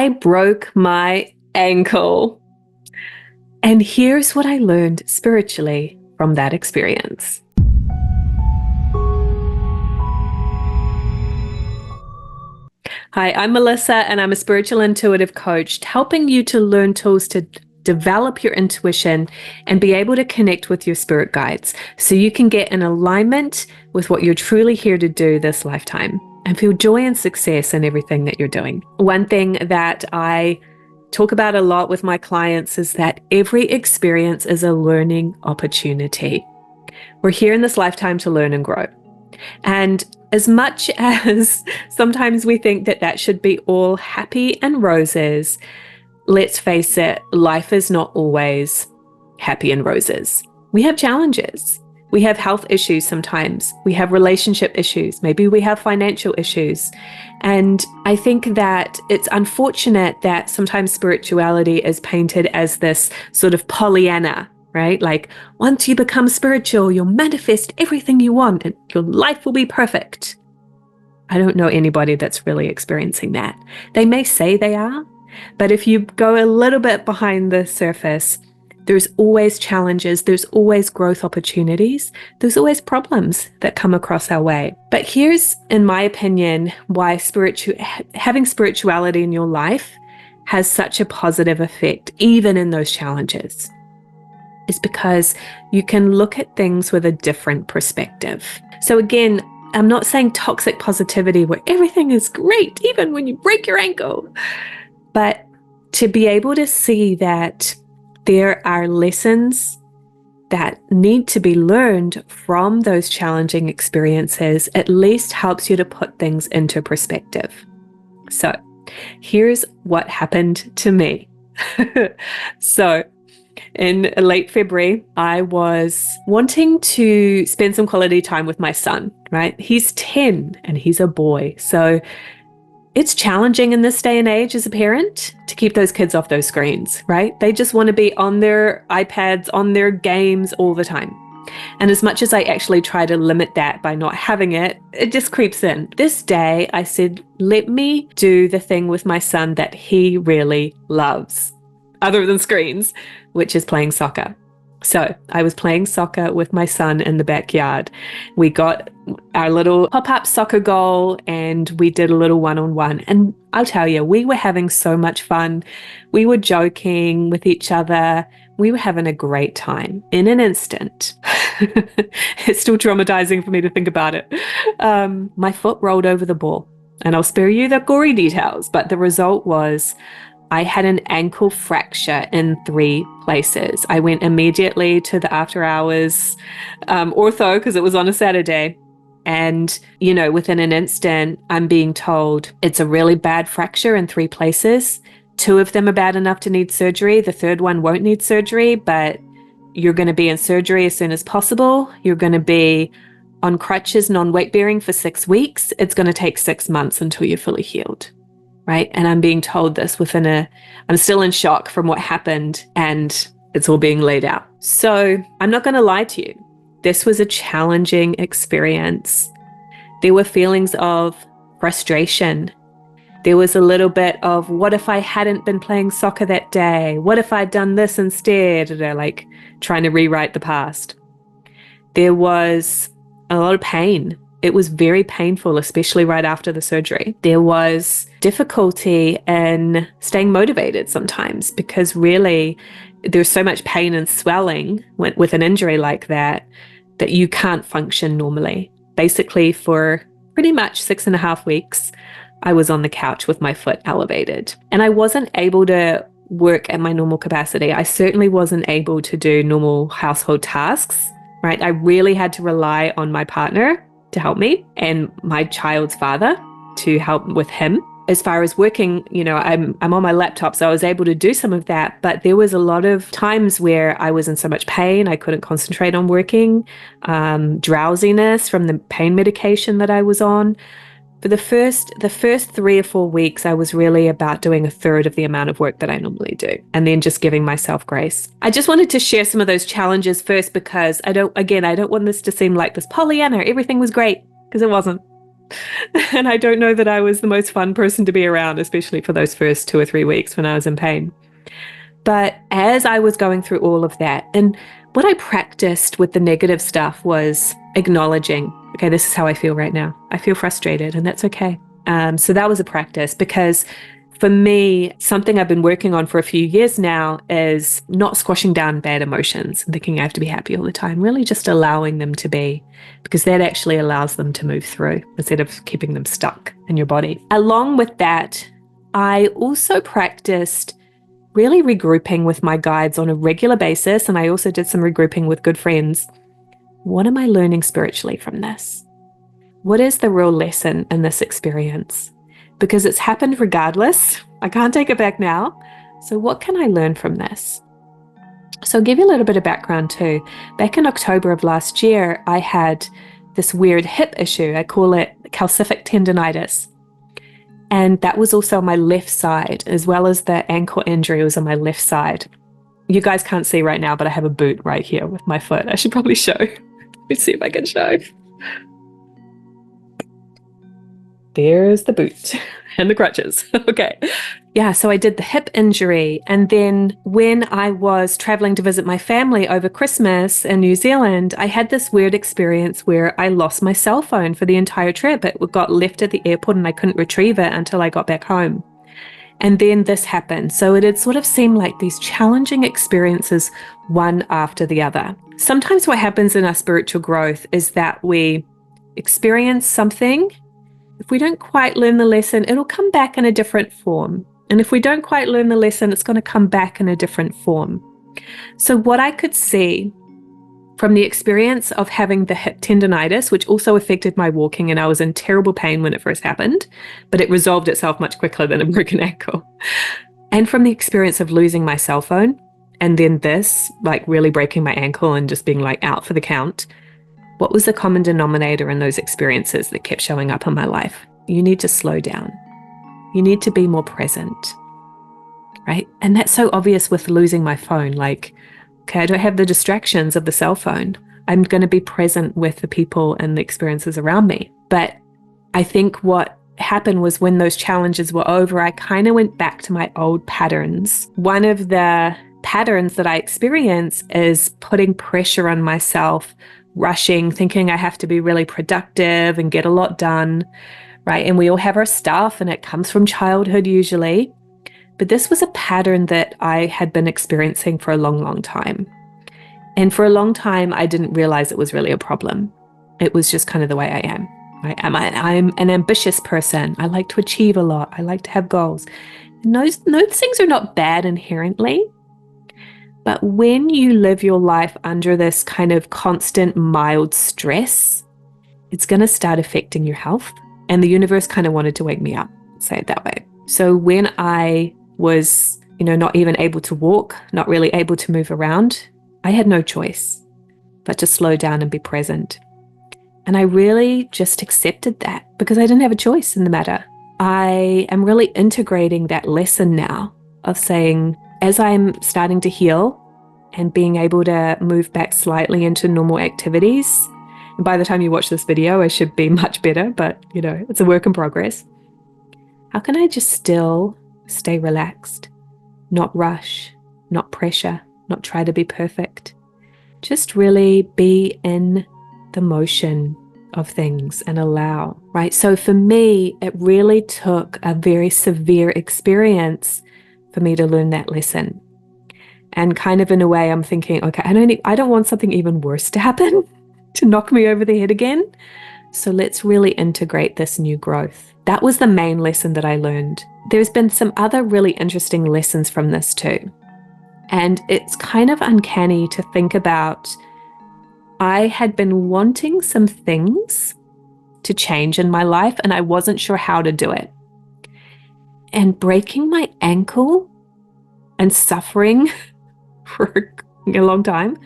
I broke my ankle. And here's what I learned spiritually from that experience. Hi, I'm Melissa, and I'm a spiritual intuitive coach, helping you to learn tools to develop your intuition and be able to connect with your spirit guides so you can get in alignment with what you're truly here to do this lifetime and feel joy and success in everything that you're doing. One thing that I talk about a lot with my clients is that every experience is a learning opportunity. We're here in this lifetime to learn and grow. And as much as sometimes we think that that should be all happy and roses, let's face it, life is not always happy and roses. We have challenges. We have health issues sometimes. We have relationship issues. Maybe we have financial issues. And I think that it's unfortunate that sometimes spirituality is painted as this sort of Pollyanna, right? Like once you become spiritual, you'll manifest everything you want and your life will be perfect. I don't know anybody that's really experiencing that. They may say they are, but if you go a little bit behind the surface, there's always challenges, there's always growth opportunities, there's always problems that come across our way. But here's, in my opinion, why having spirituality in your life has such a positive effect, even in those challenges. It's because you can look at things with a different perspective. So again, I'm not saying toxic positivity where everything is great, even when you break your ankle, but to be able to see that there are lessons that need to be learned from those challenging experiences at least helps you to put things into perspective. So here's what happened to me. So in late February, I was wanting to spend some quality time with my son, right? He's 10 and he's a boy. So it's challenging in this day and age as a parent to keep those kids off those screens, right? They just want to be on their iPads, on their games all the time. And as much as I actually try to limit that by not having it, it just creeps in. This day, I said, let me do the thing with my son that he really loves, other than screens, which is playing soccer. So I was playing soccer with my son in the backyard. We got our little pop-up soccer goal and we did a little one-on-one. And I'll tell you, we were having so much fun. We were joking with each other. We were having a great time. In an instant, it's still traumatizing for me to think about it. My foot rolled over the ball, and I'll spare you the gory details, but the result was I had an ankle fracture in 3 places. I went immediately to the after hours ortho because it was on a Saturday. And, you know, within an instant, I'm being told it's a really bad fracture in 3 places. 2 of them are bad enough to need surgery. The 3rd one won't need surgery, but you're going to be in surgery as soon as possible. You're going to be on crutches, non-weight bearing for 6 weeks. It's going to take 6 months until you're fully healed. Right? And I'm being told this I'm still in shock from what happened and it's all being laid out. So I'm not going to lie to you. This was a challenging experience. There were feelings of frustration. There was a little bit of, what if I hadn't been playing soccer that day? What if I'd done this instead? They're like trying to rewrite the past. There was a lot of pain. It was very painful, especially right after the surgery. There was difficulty in staying motivated sometimes because really there's so much pain and swelling with an injury like that you can't function normally. Basically, for pretty much 6.5 weeks, I was on the couch with my foot elevated and I wasn't able to work at my normal capacity. I certainly wasn't able to do normal household tasks, right? I really had to rely on my partner to help me and my child's father to help with him. As far as working, you know, I'm on my laptop, so I was able to do some of that, but there was a lot of times where I was in so much pain, I couldn't concentrate on working, drowsiness from the pain medication that I was on. For the first 3 or 4 weeks, I was really about doing 1/3 of the amount of work that I normally do, and then just giving myself grace. I just wanted to share some of those challenges first because I don't want this to seem like this Pollyanna, everything was great, because it wasn't. And I don't know that I was the most fun person to be around, especially for those first 2 or 3 weeks when I was in pain. But as I was going through all of that, and what I practiced with the negative stuff was acknowledging, okay, this is how I feel right now. I feel frustrated, and that's okay. So that was a practice, because for me, something I've been working on for a few years now is not squashing down bad emotions and thinking I have to be happy all the time, really just allowing them to be, because that actually allows them to move through instead of keeping them stuck in your body. Along with that, I also practiced really regrouping with my guides on a regular basis. And I also did some regrouping with good friends. What am I learning spiritually from this? What is the real lesson in this experience? Because it's happened regardless. I can't take it back now. So what can I learn from this? So I'll give you a little bit of background too. Back in October of last year, I had this weird hip issue. I call it calcific tendonitis. And that was also on my left side, as well as the ankle injury was on my left side. You guys can't see right now, but I have a boot right here with my foot. I should probably show. Let's see if I can show. There's the boot and the crutches. Okay. Yeah, so I did the hip injury. And then when I was traveling to visit my family over Christmas in New Zealand, I had this weird experience where I lost my cell phone for the entire trip. It got left at the airport and I couldn't retrieve it until I got back home. And then this happened. So it had sort of seemed like these challenging experiences, one after the other. Sometimes what happens in our spiritual growth is that we experience something. If we don't quite learn the lesson, it'll come back in a different form. And if we don't quite learn the lesson, it's going to come back in a different form. So what I could see from the experience of having the hip tendonitis, which also affected my walking, and I was in terrible pain when it first happened, but it resolved itself much quicker than a broken ankle. And from the experience of losing my cell phone, and then this, like really breaking my ankle and just being like out for the count, what was the common denominator in those experiences that kept showing up in my life? You need to slow down. You need to be more present, right? And that's so obvious with losing my phone. Like, okay, I don't have the distractions of the cell phone. I'm going to be present with the people and the experiences around me. But I think what happened was when those challenges were over, I kind of went back to my old patterns. One of the patterns that I experience is putting pressure on myself, rushing, thinking I have to be really productive and get a lot done, right? And we all have our stuff and it comes from childhood usually. But this was a pattern that I had been experiencing for a long, long time. And for a long time, I didn't realize it was really a problem. It was just kind of the way I am. Right? I'm an ambitious person. I like to achieve a lot. I like to have goals. And those things are not bad inherently. But when you live your life under this kind of constant mild stress, it's going to start affecting your health. And the universe kind of wanted to wake me up, say it that way. So when I was, not even able to walk, not really able to move around, I had no choice but to slow down and be present. And I really just accepted that because I didn't have a choice in the matter. I am really integrating that lesson now of saying, as I'm starting to heal and being able to move back slightly into normal activities, and by the time you watch this video, I should be much better, but it's a work in progress. How can I just still stay relaxed, not rush, not pressure, not try to be perfect? Just really be in the motion of things and allow, right? So for me, it really took a very severe experience for me to learn that lesson. And kind of in a way, I'm thinking, okay, I don't want something even worse to happen, to knock me over the head again. So let's really integrate this new growth. That was the main lesson that I learned. There's been some other really interesting lessons from this too. And it's kind of uncanny to think about. I had been wanting some things to change in my life, and I wasn't sure how to do it. And breaking my ankle and suffering for a long time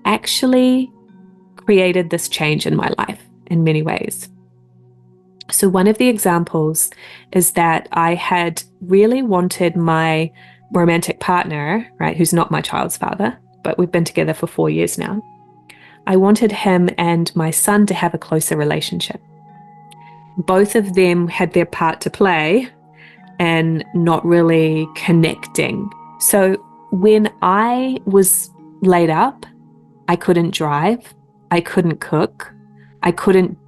actually created this change in my life in many ways. So one of the examples is that I had really wanted my romantic partner, right, who's not my child's father, but we've been together for 4 years now. I wanted him and my son to have a closer relationship. both of them had their part to play and not really connecting. So when I was laid up, I couldn't drive, I couldn't cook, I couldn't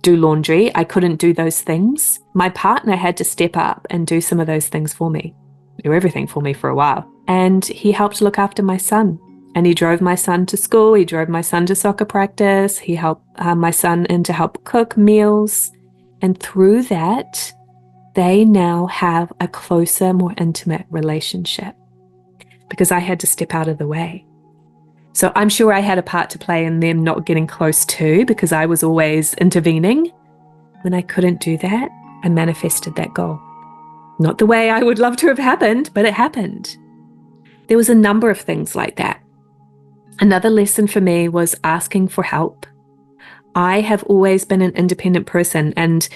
do laundry, I couldn't do those things. My partner had to step up and do some of those things for me, do everything for me for a while. And he helped look after my son. And he drove my son to school, he drove my son to soccer practice, he helped my son in to help cook meals. And through that, they now have a closer, more intimate relationship because I had to step out of the way. So I'm sure I had a part to play in them not getting close too, because I was always intervening. When I couldn't do that, I manifested that goal. Not the way I would love to have happened, but it happened. There was a number of things like that. Another lesson for me was asking for help. I have always been an independent person, and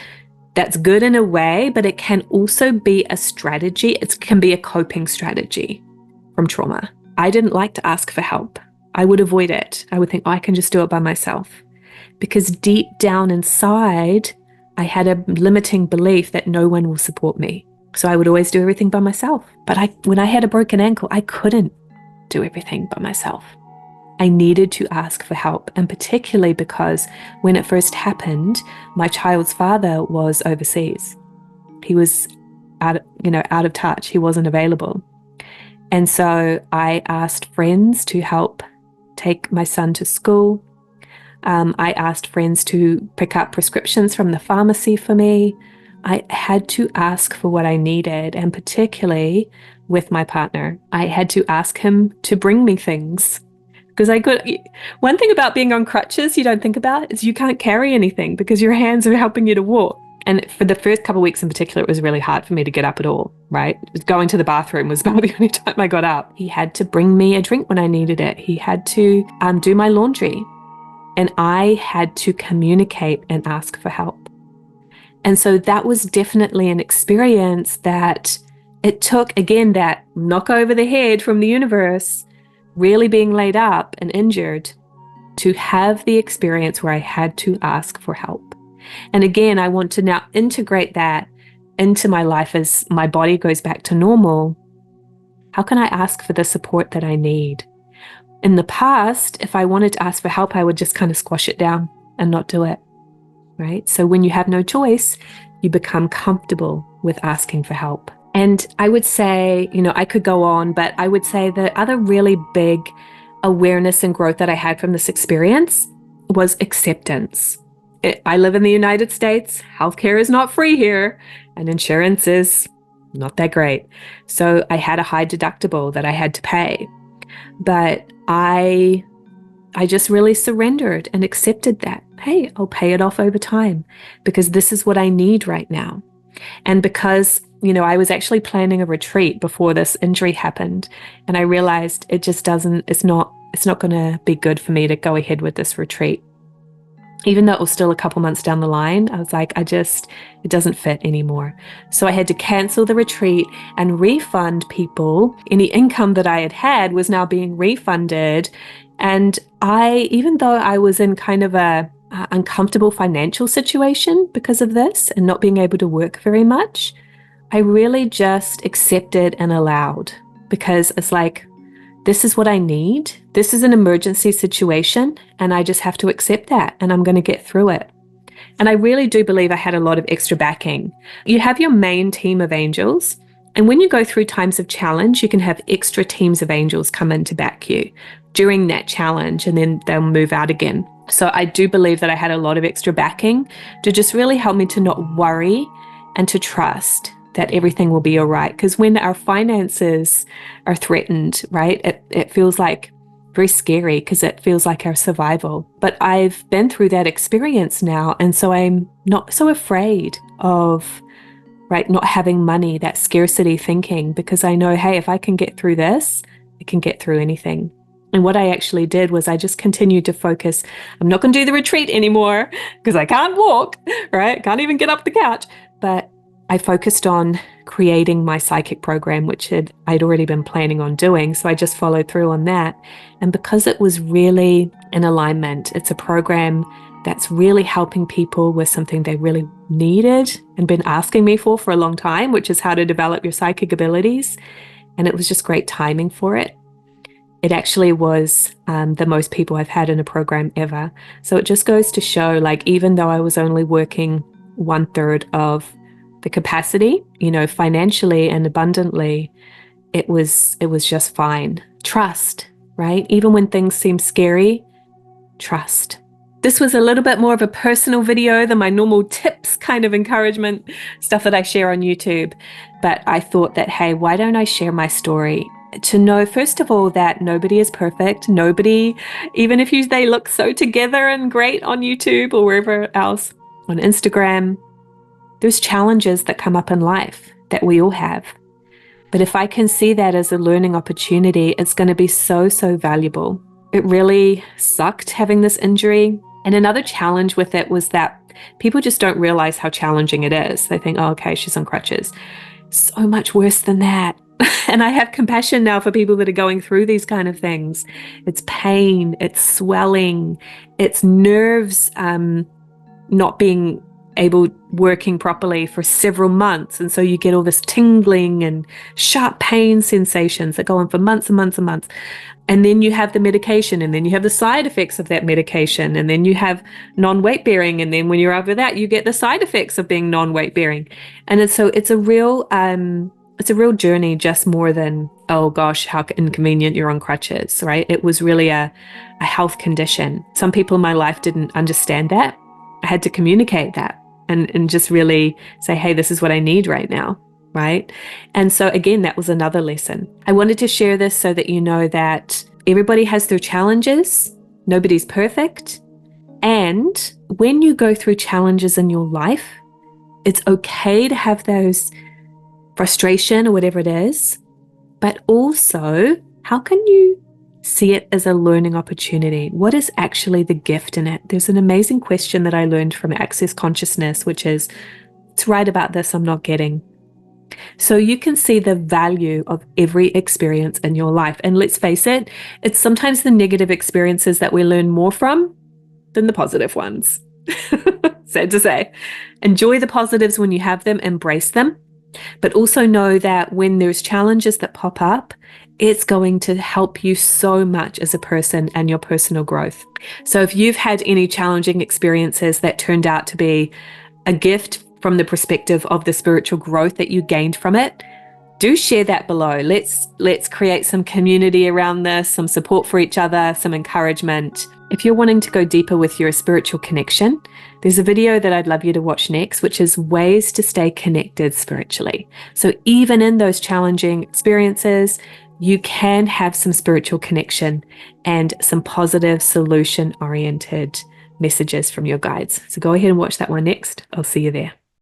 that's good in a way, but it can also be a strategy. It can be a coping strategy from trauma. I didn't like to ask for help. I would avoid it. I would think, oh, I can just do it by myself. Because deep down inside, I had a limiting belief that no one will support me. So I would always do everything by myself. But when I had a broken ankle, I couldn't do everything by myself. I needed to ask for help, and particularly because when it first happened, my child's father was overseas. He was out of touch. He wasn't available. And so I asked friends to help take my son to school. I asked friends to pick up prescriptions from the pharmacy for me. I had to ask for what I needed, and particularly with my partner, I had to ask him to bring me things. Because one thing about being on crutches you don't think about is you can't carry anything because your hands are helping you to walk. And for the first couple of weeks in particular, it was really hard for me to get up at all, right? Going to the bathroom was about the only time I got up. He had to bring me a drink when I needed it. He had to do my laundry. And I had to communicate and ask for help. And so that was definitely an experience that it took, again, that knock over the head from the universe, really being laid up and injured, to have the experience where I had to ask for help. And again, I want to now integrate that into my life as my body goes back to normal. How can I ask for the support that I need? In the past, if I wanted to ask for help, I would just kind of squash it down and not do it, right? So when you have no choice, you become comfortable with asking for help. And I would say, I could go on, but I would say the other really big awareness and growth that I had from this experience was acceptance. I live in the United States. Healthcare is not free here, and insurance is not that great. So I had a high deductible that I had to pay. But I just really surrendered and accepted that. Hey, I'll pay it off over time because this is what I need right now. And because I was actually planning a retreat before this injury happened, and I realized it's not going to be good for me to go ahead with this retreat. Even though it was still a couple months down the line, I was like, it doesn't fit anymore. So I had to cancel the retreat and refund people. Any income that I had was now being refunded. And even though I was in kind of a uncomfortable financial situation because of this and not being able to work very much, I really just accepted and allowed, because it's like, this is what I need. This is an emergency situation, and I just have to accept that, and I'm going to get through it. And I really do believe I had a lot of extra backing. You have your main team of angels, and when you go through times of challenge, you can have extra teams of angels come in to back you during that challenge, and then they'll move out again. So I do believe that I had a lot of extra backing to just really help me to not worry and to trust that everything will be all right. Because when our finances are threatened, right, it feels like very scary because it feels like our survival. But I've been through that experience now. And so I'm not so afraid of, right, not having money, that scarcity thinking, because I know, hey, if I can get through this, I can get through anything. And what I actually did was I just continued to focus. I'm not going to do the retreat anymore because I can't walk, right? Can't even get up the couch. But I focused on creating my psychic program, which I'd already been planning on doing. So I just followed through on that. And because it was really in alignment, it's a program that's really helping people with something they really needed and been asking me for a long time, which is how to develop your psychic abilities. And it was just great timing for it. It actually was the most people I've had in a program ever. So it just goes to show, like, even though I was only working 1/3 of the capacity, you know, financially and abundantly, it was just fine. Trust, right? Even when things seem scary, trust. This was a little bit more of a personal video than my normal tips kind of encouragement stuff that I share on YouTube. But I thought that, hey, why don't I share my story? To know, first of all, that nobody is perfect. Nobody, even if they look so together and great on YouTube or wherever else, on Instagram, there's challenges that come up in life that we all have. But if I can see that as a learning opportunity, it's going to be so, so valuable. It really sucked having this injury. And another challenge with it was that people just don't realize how challenging it is. They think, oh, okay, she's on crutches. So much worse than that. And I have compassion now for people that are going through these kind of things. It's pain, it's swelling, it's nerves not being working properly for several months. And so you get all this tingling and sharp pain sensations that go on for months and months and months. And then you have the medication, and then you have the side effects of that medication, and then you have non-weight bearing. And then when you're over that, you get the side effects of being non-weight bearing. And so it's a real journey, just more than, oh gosh, how inconvenient you're on crutches, right? It was really a health condition. Some people in my life didn't understand that. I had to communicate that and just really say, hey, this is what I need right now, right? And so again, that was another lesson. I wanted to share this so that you know that everybody has their challenges. Nobody's perfect. And when you go through challenges in your life, it's okay to have those frustration or whatever it is, but also, how can you see it as a learning opportunity? What is actually the gift in it? There's an amazing question that I learned from Access Consciousness, which is, it's right about this I'm not getting. So you can see the value of every experience in your life. And let's face it, it's sometimes the negative experiences that we learn more from than the positive ones. Sad to say. Enjoy the positives when you have them, embrace them. But also know that when there's challenges that pop up, it's going to help you so much as a person and your personal growth. So if you've had any challenging experiences that turned out to be a gift from the perspective of the spiritual growth that you gained from it, do share that below. Let's create some community around this, some support for each other, some encouragement. If you're wanting to go deeper with your spiritual connection, there's a video that I'd love you to watch next, which is ways to stay connected spiritually. So even in those challenging experiences, you can have some spiritual connection and some positive solution-oriented messages from your guides. So go ahead and watch that one next. I'll see you there.